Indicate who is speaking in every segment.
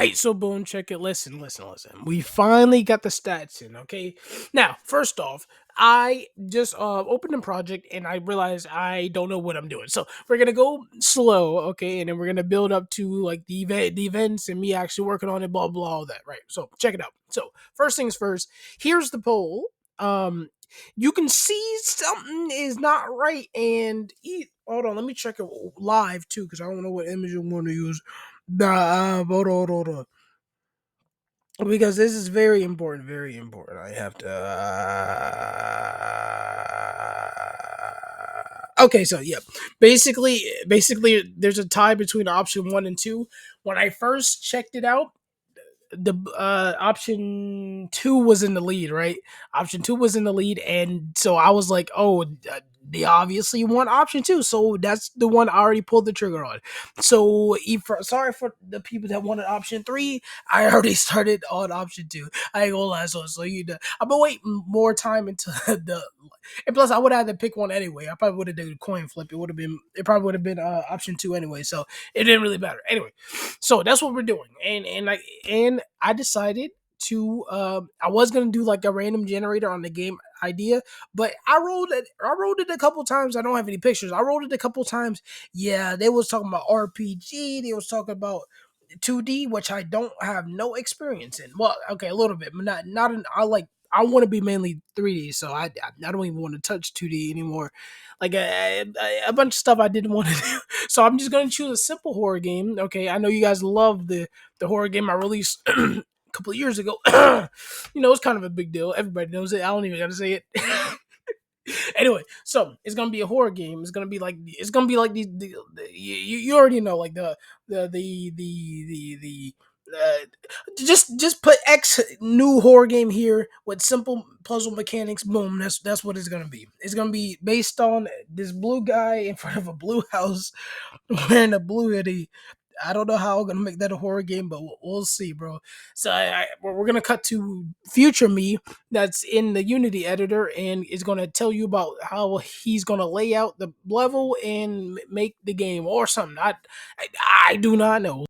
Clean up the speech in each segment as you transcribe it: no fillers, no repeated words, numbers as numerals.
Speaker 1: Hey, so boom, check it. Listen. We finally got the stats in, okay? Now, first off, I just opened a project and I realized I don't know what I'm doing. So we're gonna go slow, okay, and then we're gonna build up to like the events and me actually working on it, blah blah all that, right? So check it out. So first things first, here's the poll. Um you can see something is not right hold on, let me check it live too, because I don't know what image I'm gonna use. Nah, hold on. Because this is very important, very important. I have to. Okay, so yeah, basically, there's a tie between option one and two. When I first checked it out, the option two was in the lead, right? Option two was in the lead, and so I was like, oh, they obviously want option two, so that's the one I already pulled the trigger on. So, sorry for the people that wanted option three. I already started on option two. I ain't gonna lie, so you know, I've been waiting more time until the. And plus, I would have had to pick one anyway. I probably would have done a coin flip. It probably would have been option two anyway. So it didn't really matter. Anyway, so that's what we're doing, and I decided to I was gonna do like a random generator on the game idea, but I rolled it a couple times. I don't have any pictures. I rolled it a couple times. Yeah, they was talking about RPG. They was talking about 2D, which I don't have no experience in. Well, okay, a little bit, but not in. I want to be mainly 3D, so I don't even want to touch 2D anymore. Like a bunch of stuff I didn't want to do. So I'm just gonna choose a simple horror game. Okay, I know you guys love the horror game I released a couple of years ago. It's kind of a big deal. Everybody knows it. I don't even gotta say it. Anyway, so it's gonna be a horror game. It's gonna be like you already know, like the just put X new horror game here with simple puzzle mechanics. Boom, that's what it's gonna be. It's gonna be based on this blue guy in front of a blue house wearing a blue hoodie. I don't know how I'm gonna make that a horror game, but we'll see, bro. So we're gonna cut to future me that's in the Unity editor, and is gonna tell you about how he's gonna lay out the level and make the game or something. I, I do not know.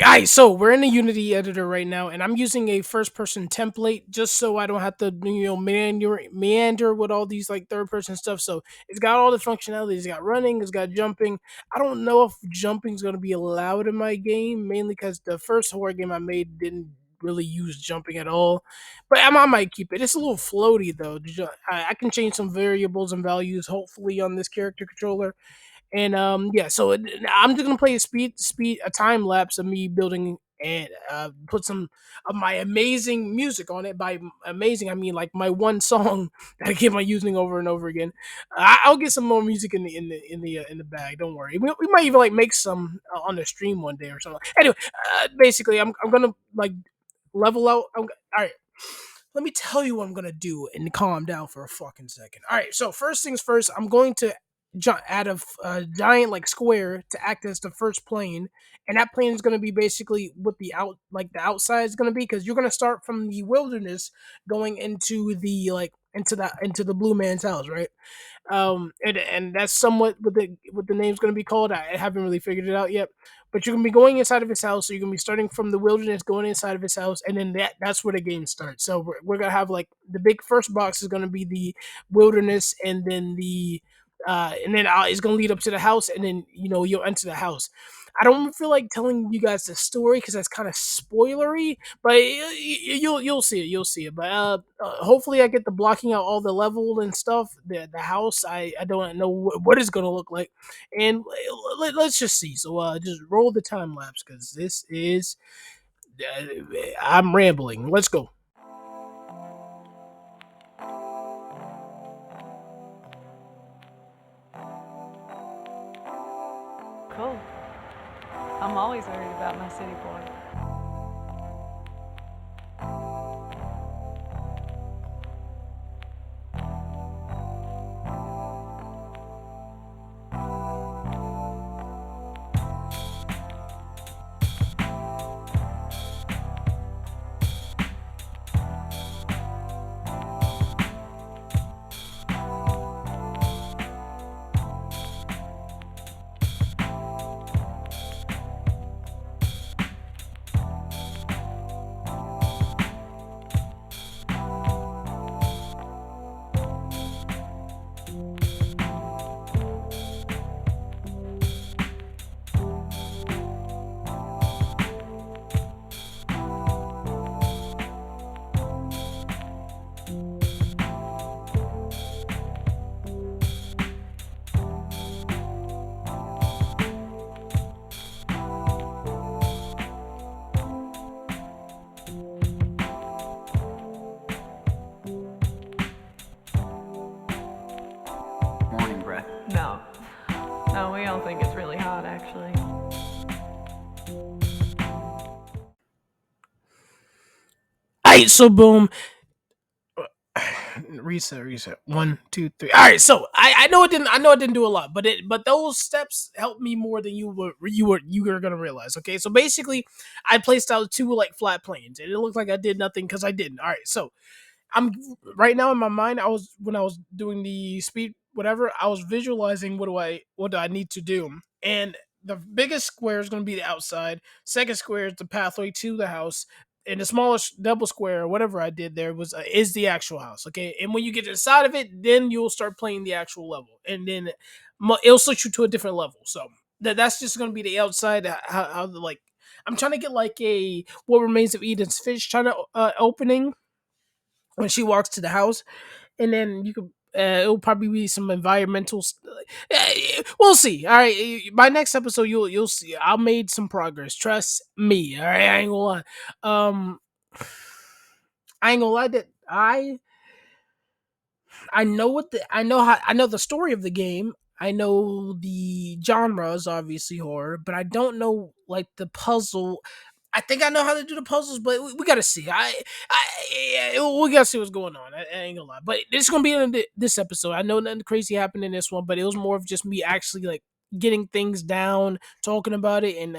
Speaker 1: Guys, so we're in the Unity editor right now, and I'm using a first-person template just so I don't have to, meander with all these like third-person stuff. So it's got all the functionality. It's got running. It's got jumping. I don't know if jumping is going to be allowed in my game, mainly because the first horror game I made didn't really use jumping at all. But I might keep it. It's a little floaty though. I can change some variables and values hopefully on this character controller. And yeah, so I'm just gonna play a time lapse of me building and put some of my amazing music on it. By amazing, I mean like my one song that I keep on using over and over again. I'll get some more music in the bag. Don't worry. We might even like make some on the stream one day or something. Anyway, basically, I'm gonna like level out. All right. Let me tell you what I'm gonna do and calm down for a fucking second. All right, so first things first, I'm going to add a giant like square to act as the first plane, and that plane is gonna be basically what the outside is gonna be because you're gonna start from the wilderness going into the into the blue man's house, right? And that's somewhat what the name's going to be called. I haven't really figured it out yet, but you're going to be going inside of his house. So you're going to be starting from the wilderness, going inside of his house, and then that's where the game starts. So we're going to have like the big first box is going to be the wilderness, and then it's going to lead up to the house, and then you'll enter the house. I don't feel like telling you guys the story because that's kind of spoilery, but you'll see it. You'll see it. But hopefully, I get the blocking out all the level and stuff. The house, I don't know what it's gonna look like, and let's just see. So just roll the time lapse because this is uh, I'm rambling. Let's go.
Speaker 2: Cool. I'm always worried about my city boy.
Speaker 3: Morning breath.
Speaker 2: No. No, we don't think it's really hot, actually.
Speaker 1: All right, so boom. Reset. One, two, three. All right, so I know it didn't do a lot, but those steps helped me more than you were gonna realize. Okay, so basically, I placed out two like flat planes, and it looked like I did nothing because I didn't. All right, so I'm right now in my mind. I was when I was doing the speed whatever. I was visualizing what do I need to do, and the biggest square is going to be the outside. Second square is the pathway to the house, and the smallest double square or whatever I did there was is the actual house. Okay, and when you get inside of it, then you'll start playing the actual level, and then it'll switch you to a different level. So that's just going to be the outside. How the like. I'm trying to get like a What Remains of Edith's Fish trying to opening when she walks to the house, and then you could. It'll probably be some environmental. We'll see. All right, by next episode, you'll see. I made some progress. Trust me. All right, I ain't gonna lie. Um, I ain't gonna lie that I know the story of the game. I know the genre is obviously horror, but I don't know like the puzzle. I think I know how to do the puzzles, but we gotta see. We gotta see what's going on. I ain't gonna lie, but this is gonna be in this episode. I know nothing crazy happened in this one, but it was more of just me actually like getting things down, talking about it, and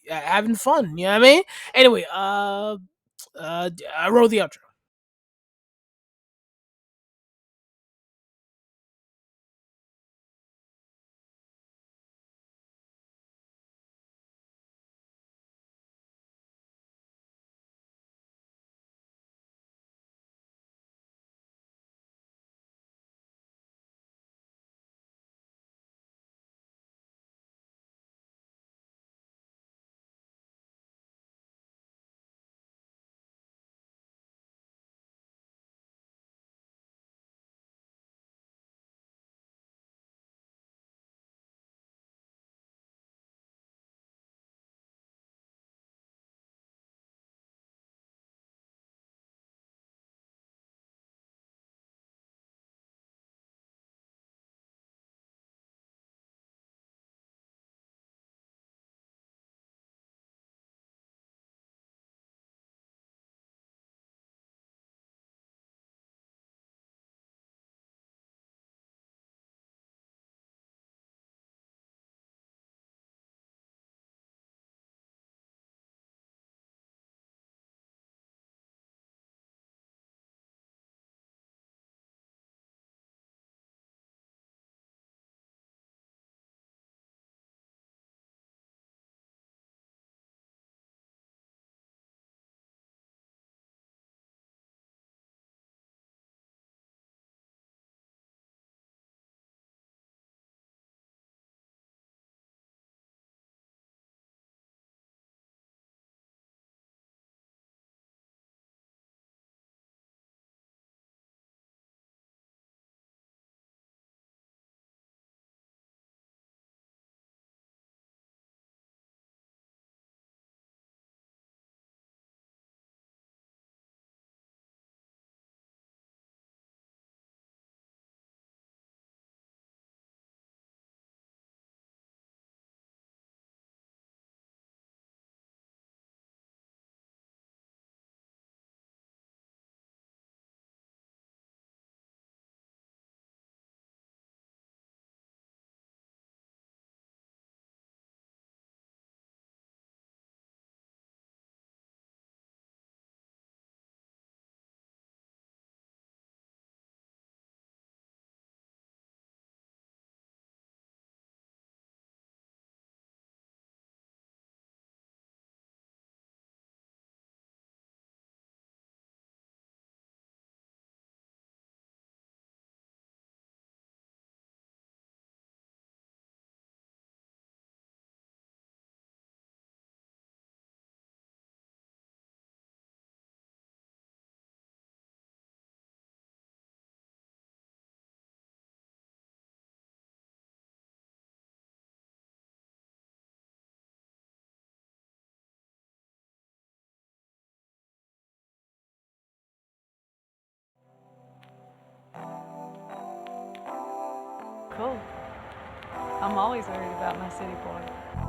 Speaker 1: having fun. You know what I mean? Anyway, I wrote the outro.
Speaker 2: Cool. I'm always worried about my city boy.